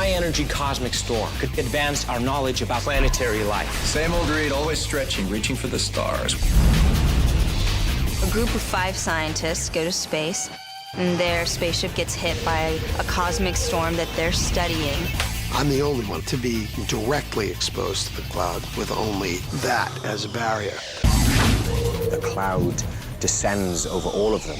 high-energy cosmic storm could advance our knowledge about planetary life. Same old Reed, always stretching, reaching for the stars. A group of 5 scientists go to space, and their spaceship gets hit by a cosmic storm that they're studying. I'm the only one to be directly exposed to the cloud with only that as a barrier. The cloud descends over all of them.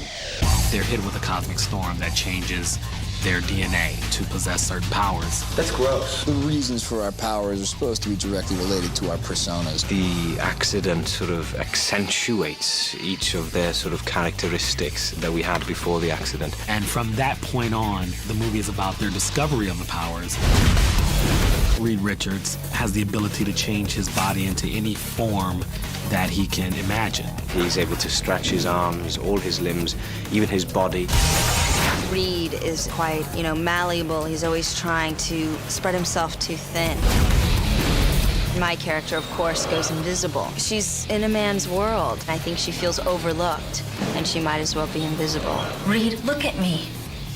They're hit with a cosmic storm that changes their DNA to possess certain powers. That's gross. The reasons for our powers are supposed to be directly related to our personas. The accident sort of accentuates each of their sort of characteristics that we had before the accident. And from that point on, the movie is about their discovery of the powers. Reed Richards has the ability to change his body into any form that he can imagine. He's able to stretch his arms, all his limbs, even his body. Reed is quite, malleable. He's always trying to spread himself too thin. My character, of course, goes invisible. She's in a man's world. I think she feels overlooked, and she might as well be invisible. Reed, look at me.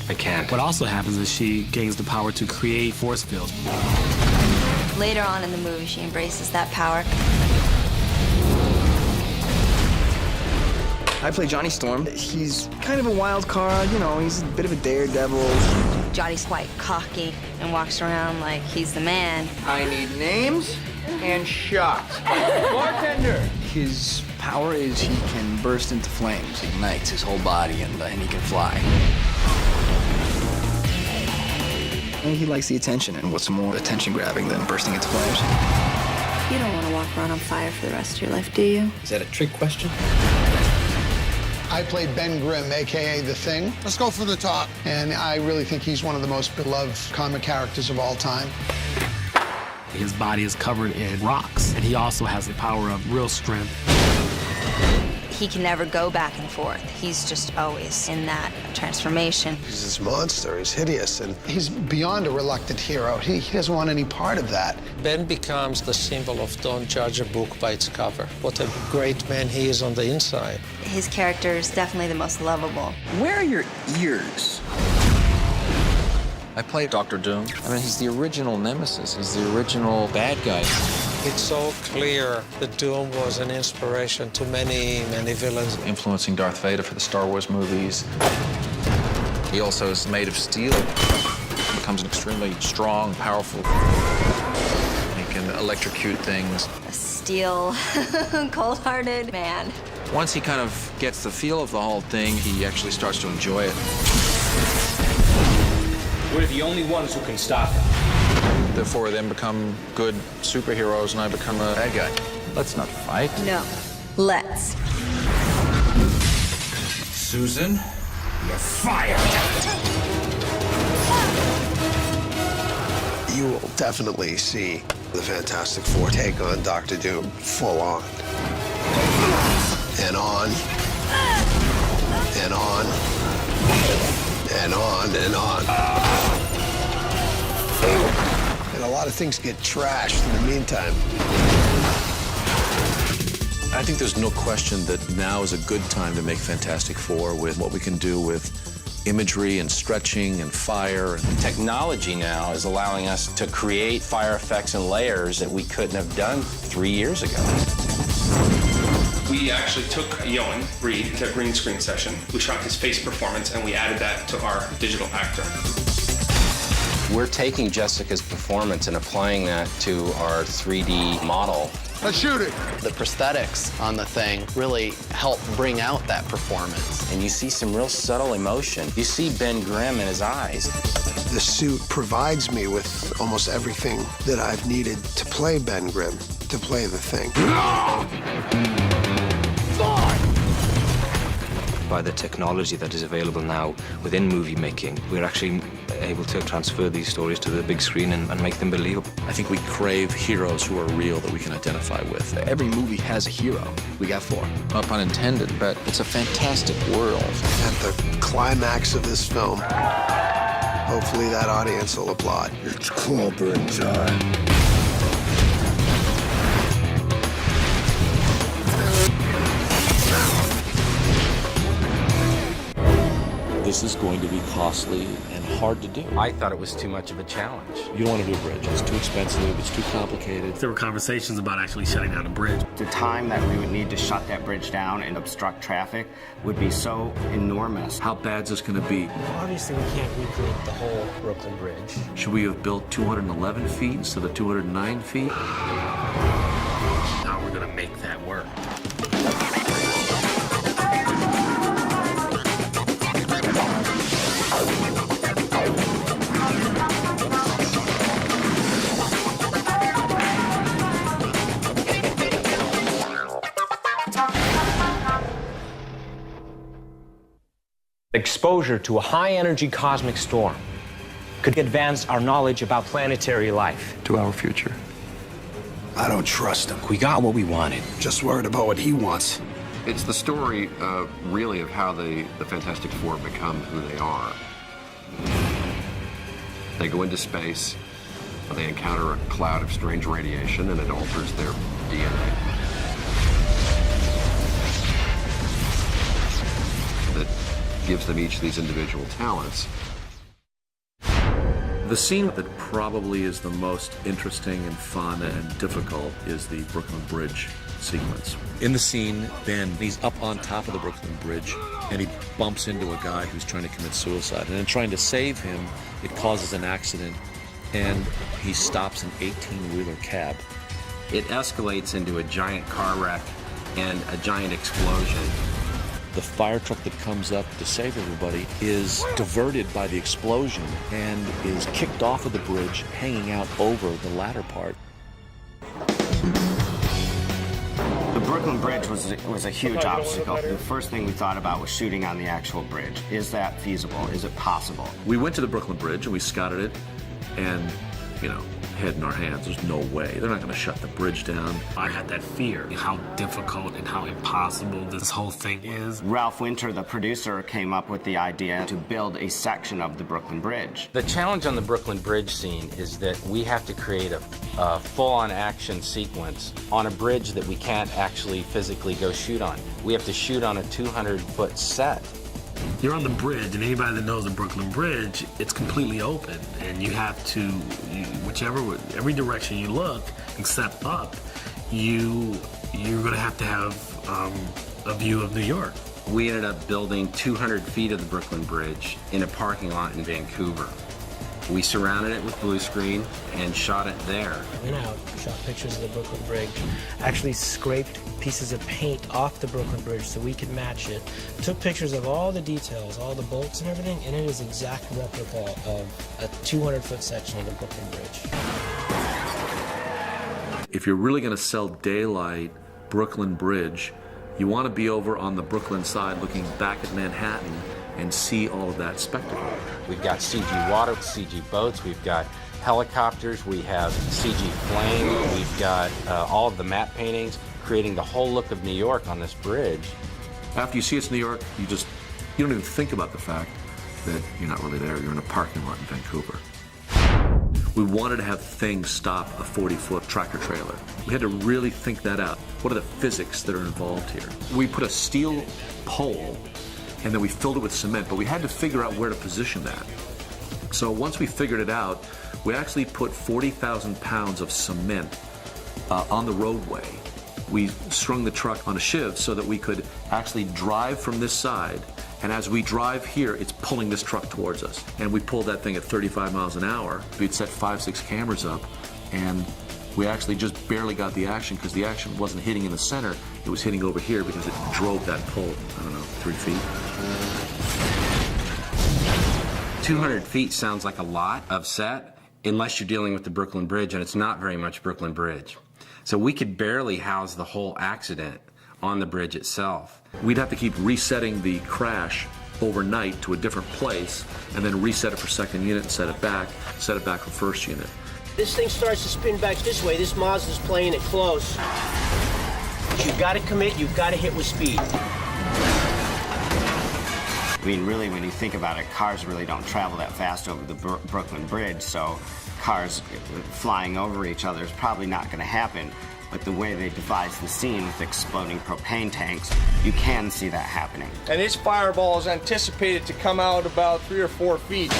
I can't. What also happens is she gains the power to create force fields. Later on in the movie, she embraces that power. I play Johnny Storm. He's kind of a wild card, he's a bit of a daredevil. Johnny's quite cocky and walks around like he's the man. I need names and shots. Bartender! His power is he can burst into flames, ignites his whole body, and he can fly. And he likes the attention, and what's more attention-grabbing than bursting into flames? You don't want to walk around on fire for the rest of your life, do you? Is that a trick question? I played Ben Grimm, a.k.a. The Thing. Let's go for the top. And I really think he's one of the most beloved comic characters of all time. His body is covered in rocks, and he also has the power of real strength. He can never go back and forth. He's just always in that transformation. He's this monster, he's hideous, and he's beyond a reluctant hero. He doesn't want any part of that. Ben becomes the symbol of don't judge a book by its cover. What a great man he is on the inside. His character is definitely the most lovable. Where are your ears? I play Dr. Doom. He's the original nemesis. He's the original bad guy. It's so clear that Doom was an inspiration to many, many villains. Influencing Darth Vader for the Star Wars movies. He also is made of steel. Becomes an extremely strong, powerful. He can electrocute things. A steel, cold-hearted man. Once he kind of gets the feel of the whole thing, he actually starts to enjoy it. We're the only ones who can stop him. The 4 of them become good superheroes, and I become a bad guy. Let's not fight. No, let's. Susan, you're fired. You will definitely see the Fantastic Four take on Dr. Doom full on. And on. And on. And on and on. And a lot of things get trashed in the meantime. I think there's no question that now is a good time to make Fantastic Four with what we can do with imagery and stretching and fire. Technology now is allowing us to create fire effects and layers that we couldn't have done 3 years ago. We actually took Ioan, Reed, to a green screen session. We shot his face performance, and we added that to our digital actor. We're taking Jessica's performance and applying that to our 3D model. Let's shoot it. The prosthetics on the thing really help bring out that performance. And you see some real subtle emotion. You see Ben Grimm in his eyes. The suit provides me with almost everything that I've needed to play Ben Grimm, to play the Thing. By the technology that is available now within movie making, we're actually able to transfer these stories to the big screen and make them believable. I think we crave heroes who are real that we can identify with. Every movie has a hero. We got 4. No pun intended, but it's a fantastic world. At the climax of this film, hopefully that audience will applaud. It's clobbering time. This is going to be costly and hard to do. I thought it was too much of a challenge. You don't want to do a bridge. It's too expensive. It's too complicated. There were conversations about actually shutting down the bridge. The time that we would need to shut that bridge down and obstruct traffic would be so enormous. How bad is this going to be? Obviously, we can't recreate the whole Brooklyn Bridge. Should we have built 211 feet instead of 209 feet? How we're going to make that work. Exposure to a high-energy cosmic storm could advance our knowledge about planetary life. To our future. I don't trust him. We got what we wanted. Just worried about what he wants. It's the story, really, of how the Fantastic Four become who they are. They go into space, they encounter a cloud of strange radiation, and it alters their DNA. That gives them each these individual talents. The scene that probably is the most interesting and fun and difficult is the Brooklyn Bridge sequence. In the scene, Ben, he's up on top of the Brooklyn Bridge, and he bumps into a guy who's trying to commit suicide. And in trying to save him, it causes an accident, and he stops an 18-wheeler cab. It escalates into a giant car wreck and a giant explosion. The fire truck that comes up to save everybody is diverted by the explosion and is kicked off of the bridge, hanging out over the ladder part. The Brooklyn Bridge was a huge obstacle. The first thing we thought about was shooting on the actual bridge. Is that feasible? Is it possible? We went to the Brooklyn Bridge and we scouted it, and, head in our hands, there's no way. They're not going to shut the bridge down. I had that fear, how difficult and how impossible this whole thing is. Ralph Winter, the producer, came up with the idea to build a section of the Brooklyn Bridge. The challenge on the Brooklyn Bridge scene is that we have to create a full-on action sequence on a bridge that we can't actually physically go shoot on. We have to shoot on a 200-foot set. You're on the bridge, and anybody that knows the Brooklyn Bridge, it's completely open, and you have to, every direction you look, except up, you're going to have a view of New York. We ended up building 200 feet of the Brooklyn Bridge in a parking lot in Vancouver. We surrounded it with blue screen and shot it there. Went out, shot pictures of the Brooklyn Bridge, actually scraped pieces of paint off the Brooklyn Bridge so we could match it. Took pictures of all the details, all the bolts and everything, and it is exact replica of a 200-foot section of the Brooklyn Bridge. If you're really going to sell daylight Brooklyn Bridge, you want to be over on the Brooklyn side looking back at Manhattan and see all of that spectacle. We've got CG water, CG boats, we've got helicopters, we have CG flame, we've got all of the matte paintings, creating the whole look of New York on this bridge. After you see it's New York, you don't even think about the fact that you're not really there. You're in a parking lot in Vancouver. We wanted to have things stop a 40-foot tractor trailer. We had to really think that out. What are the physics that are involved here? We put a steel pole and then we filled it with cement, but we had to figure out where to position that. So once we figured it out, we actually put 40,000 pounds of cement on the roadway. We strung the truck on a shiv so that we could actually drive from this side, and as we drive here, it's pulling this truck towards us. And we pulled that thing at 35 miles an hour. We'd set 5-6 cameras up, and we actually just barely got the action because the action wasn't hitting in the center, it was hitting over here because it drove that pole, 3 feet. 200 feet sounds like a lot of set, unless you're dealing with the Brooklyn Bridge, and it's not very much Brooklyn Bridge. So we could barely house the whole accident on the bridge itself. We'd have to keep resetting the crash overnight to a different place, and then reset it for second unit and set it back for first unit. This thing starts to spin back this way. This Mazda's playing it close. You've got to commit, you've got to hit with speed. I mean, really, when you think about it, cars really don't travel that fast over the Brooklyn Bridge, so cars flying over each other is probably not going to happen. But the way they devised the scene with exploding propane tanks, you can see that happening. And this fireball is anticipated to come out about 3 or 4 feet.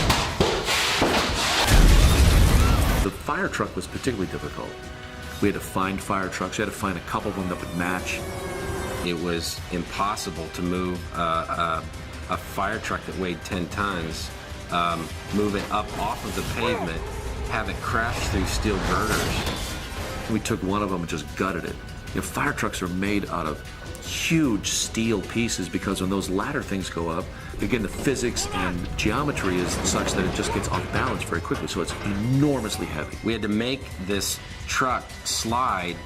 The fire truck was particularly difficult. We had to find fire trucks. We had to find a couple of them that would match. It was impossible to move a fire truck that weighed 10 tons, move it up off of the pavement, have it crash through steel girders. We took one of them and just gutted it. You know, fire trucks are made out of huge steel pieces because when those ladder things go up, again, the physics and geometry is such that it just gets off balance very quickly, so it's enormously heavy. We had to make this truck slide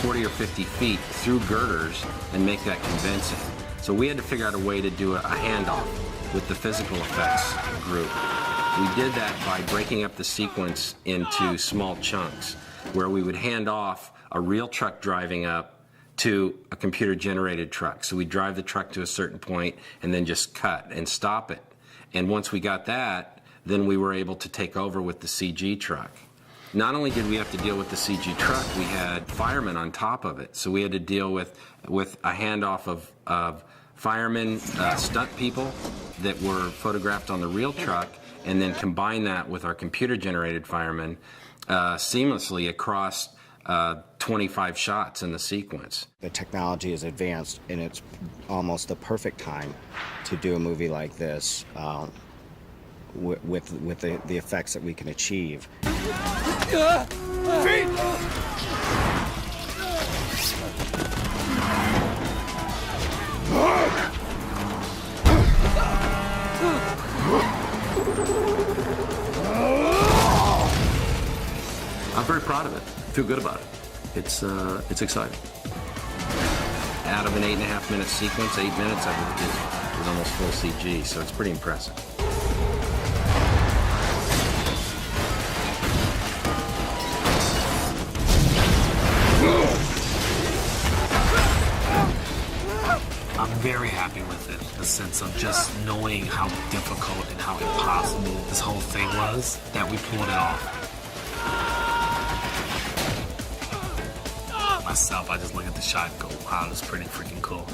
40 or 50 feet through girders and make that convincing. So we had to figure out a way to do a handoff with the physical effects group. We did that by breaking up the sequence into small chunks, where we would hand off a real truck driving up to a computer-generated truck. So we'd drive the truck to a certain point and then just cut and stop it. And once we got that, then we were able to take over with the CG truck. Not only did we have to deal with the CG truck, we had firemen on top of it. So we had to deal with a handoff of firemen, stunt people that were photographed on the real truck, and then combine that with our computer-generated firemen seamlessly across 25 shots in the sequence. The technology is advanced, and it's almost the perfect time to do a movie like this with the effects that we can achieve. I'm very proud of it. I feel good about it. It's exciting. Out of an 8.5 minute sequence, 8 minutes of it is almost full CG, so it's pretty impressive. I'm very happy with it, the sense of just knowing how difficult and how impossible this whole thing was, that we pulled it off. Myself, I just look at the shot and go, wow, that's pretty freaking cool.